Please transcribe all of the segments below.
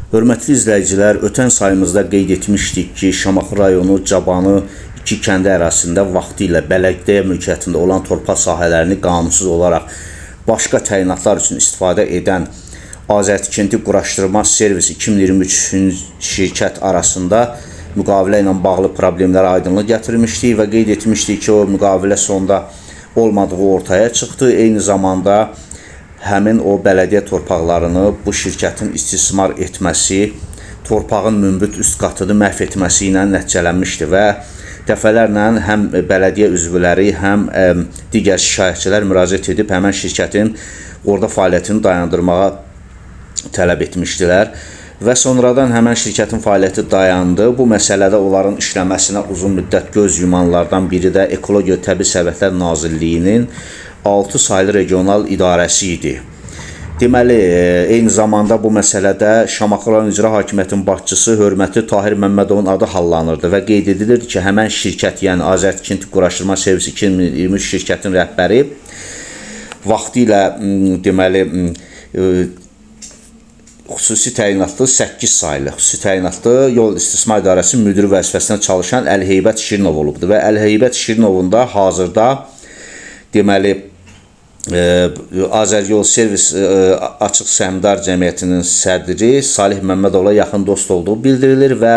Hörmətli izləyicilər, ötən sayımızda qeyd etmişdik ki, Şamaxı rayonu Cabanı 2 kəndi ərazisində vaxtilə bələdiyyə mülkiyyətində olan torpaq sahələrini qanunsuz olaraq başqa təyinatlar üçün istifadə edən Azərtikinti Quraşdırma Servis 2023 şirkət arasında müqavilə ilə bağlı problemlərə aydınlıq gətirmişdik və qeyd etmişdik ki, o müqavilə sonda olmadığı ortaya çıxdı. Eyni zamanda həmin o bələdiyyə torpaqlarını bu şirkətin istismar etməsi, torpağın münbit üst qatını məhv etməsi ilə nəticələnmişdi və dəfələrlə həm bələdiyyə üzvləri, həm digər şikayətçilər müraciət edib həmin şirkətin orada fəaliyyətini dayandırmağa tələb etmişdilər və sonradan həmin şirkətin fəaliyyəti dayandı. Bu məsələdə onların işləməsinə uzun müddət göz yumanlardan biri də Ekologiya və Təbii Sərvətlər Nazirliyinin 6 saylı regional idarəsi idi. Deməli, eyni zamanda bu məsələdə Şamaxı rayon İcra Hakimiyyətinin başçısı hörmətli Tahir Məmmədovun adı hallanırdı və qeyd edilirdi ki, həmən şirkət, yəni Azərtikinti Quraşdırma Servis 2023 şirkətin rəhbəri vaxtilə deməli xüsusi təyinatlı 8 saylı xüsusi təyinatlı yol istismar idarəsi müdiri vəzifəsində çalışan Əlheybət Şirinov olubdu və Əlheybət Şirinovun da hazırda deməli Azəryol Servis Açıq Səhmdar Cəmiyyətinin sədri Salih Məmmədovla yaxın dost olduğu bildirilir və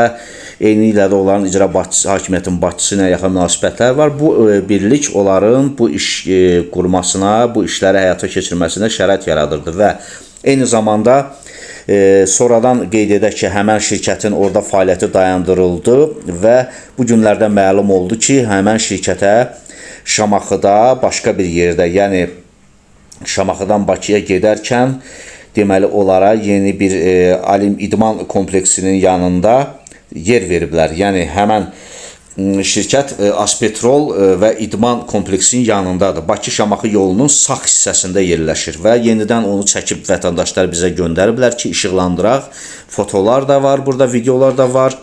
eyni ilə də onların icra hakimiyyətinin başçısı ilə yaxın münasibətlər var. Bu birlik onların bu iş qurmasına, bu işləri həyata keçirməsinə şərait yaradırdı və eyni zamanda sonradan qeyd edək ki, həmən şirkətin orada fəaliyyəti dayandırıldı və bu günlərdə məlum oldu ki, həmən şirkətə Şamaxıda başqa bir yerdə, yəni Şamaxıdan Bakıya gedərkən deməli onlara yeni bir alim idman kompleksinin yanında yer veriblər. Yəni həmən şirkət Aspetrol və idman kompleksinin yanındadır. Bakı-Şamaxı yolunun sağ hissəsində yerləşir və yenidən onu çəkib vətəndaşlar bizə göndəriblər ki, işıqlandıraq. Fotolar da var, burada videolar da var.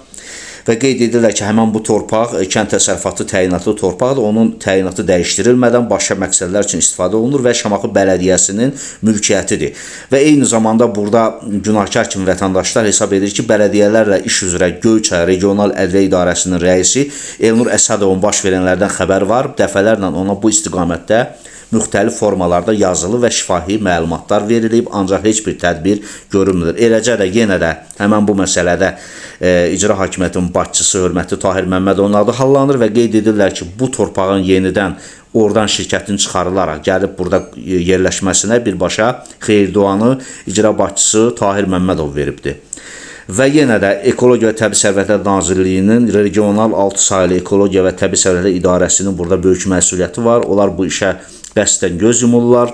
Və qeyd edirlər ki, həmən bu torpaq kənd təsərrüfatı təyinatlı torpaqdır. Onun təyinatı dəyişdirilmədən başqa məqsədlər üçün istifadə olunur və Şamaxı Bələdiyyəsinin mülkiyyətidir. Və eyni zamanda burada günahkar kimi vətəndaşlar hesab edir ki, bələdiyyələrlə iş üzrə Göyçay Regional Ədliyyə İdarəsinin rəisi Elnur Əsədovun baş verənlərdən xəbər var. Dəfələrlə ona bu istiqamətdə müxtəlif formalarda yazılı və şifahi məlumatlar verilib, ancaq heç bir tədbir görünmür. Eləcə də yenə də həmən bu məsələdə icra hakimiyyətinin başçısı hörmətli Tahir Məmmədovun adı hallanır və qeyd edirlər ki, bu torpağın yenidən oradan şirkətin çıxarılaraq gəlib burada yerləşməsinə birbaşa xeyirduanı icra başçısı Tahir Məmmədov veribdir. Və yenə də Ekologiya və Təbii Sərvətlər Nazirliyinin regional 6 saylı Ekologiya və Təbii Sərvətlər İdarəsinin burada böyük məsuliyyəti var. Onlar bu işə qəsdən göz yumurlar.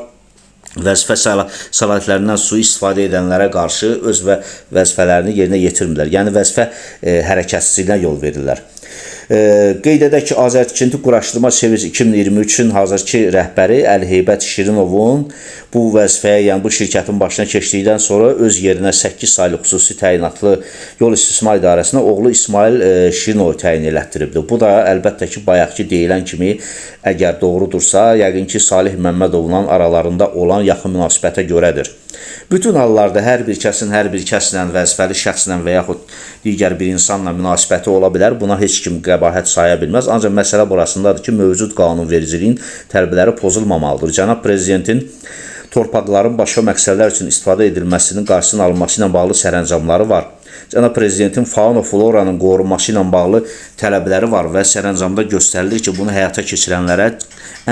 Vəzifə səlahiyyətlərindən sui-istifadə edənlərə qarşı öz vəzifələrini yerinə yetirmirlər. Yəni vəzifə hərəkətsizliyinə yol verirlər. Qeyd edək ki, Azərtikinti Quraşdırma Servis 2023-ün hazırki rəhbəri Əlheybət Şirinovun bu vəzifəyə, yəni bu şirkətin başına keçdikdən sonra öz yerinə 8 saylı xüsusi təyinatlı yol istismar idarəsinə oğlu İsmail Şirinovu təyin elətdiribdir. Bu da əlbəttə ki, bayaqki deyilən kimi əgər doğrudursa, yəqin ki, Salih Məmmədovla aralarında olan yaxın münasibətə görədir. Bütün hallarda hər bir kəslə, vəzifəli şəxslə və yaxud digər bir insanla münasibəti ola bilər. Buna heç kim qəbahət saya bilməz. Ancaq məsələ burasındadır ki, mövcud qanunvericiliyin tələbləri pozulmamalıdır. Cənab Prezidentin torpaqların başqa məqsədlər üçün istifadə edilməsinin qarşısının alınması ilə bağlı sərəncamları var. Cənab Prezidentin fauna floranın qorunması ilə bağlı tələbləri var və sərəncamda göstərilir ki, bunu həyata keçirənlərə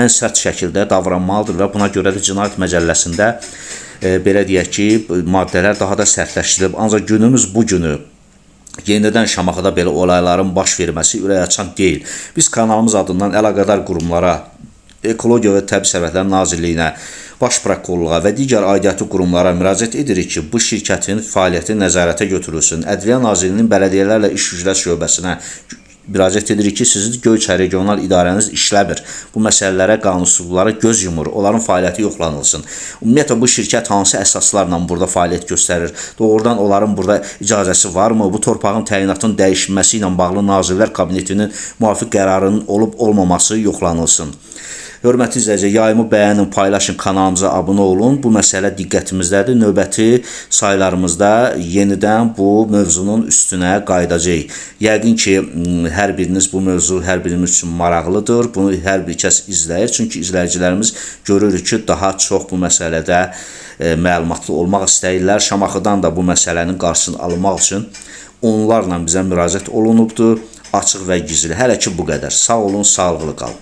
ən sərt şəkildə davranmalıdır və buna görə də Cinayət Məcəlləsində belə deyək ki, maddələr daha da sərtləşdirilib. Ancaq günümüz bu günü yenidən Şamaxıda belə olayların baş verməsi ürəkaçan deyil. Biz kanalımız adından əlaqədar qurumlara, Ekologiya və Təbii Sərvətlər Nazirliyinə, Baş Prokurorluğa və digər aidiyyatı qurumlara müraciət edirik ki, bu şirkətin fəaliyyəti nəzarətə götürülsün. Ədliyyə Nazirliyinin bələdiyyələrlə iş üzrə şöbəsinə müraciət edirik ki, sizin Göyçay Regional İdarəniz işləmir. Bu məsələlərə, qanunsuzluqlara göz yumur, onların fəaliyyəti yoxlanılsın. Ümumiyyətlə, bu şirkət hansı əsaslarla burada fəaliyyət göstərir? Doğrudan onların burada icazəsi varmı? Bu torpağın təyinatının dəyişməsi ilə bağlı Nazirlər Kabinetinin müvafiq qərarının olub-olmaması yoxlanılsın. Hörmətli izləyicilər, yayımı bəyənin, paylaşın, kanalımıza abunə olun. Bu məsələ diqqətimizdədir. Növbəti saylarımızda yenidən bu mövzunun üstünə qayıdacağıq. Yəqin ki, hər biriniz bu mövzu hər birimiz üçün maraqlıdır. Bunu hər bir kəs izləyir. Çünki izləyicilərimiz görürük ki, daha çox bu məsələdə məlumatlı olmaq istəyirlər. Şamaxıdan da bu məsələnin qarşısını almaq üçün onlarla bizə müraciət olunubdur. Açıq və gizli. Hələ ki bu qədər. Sağ olun, sağlıqlı qalın.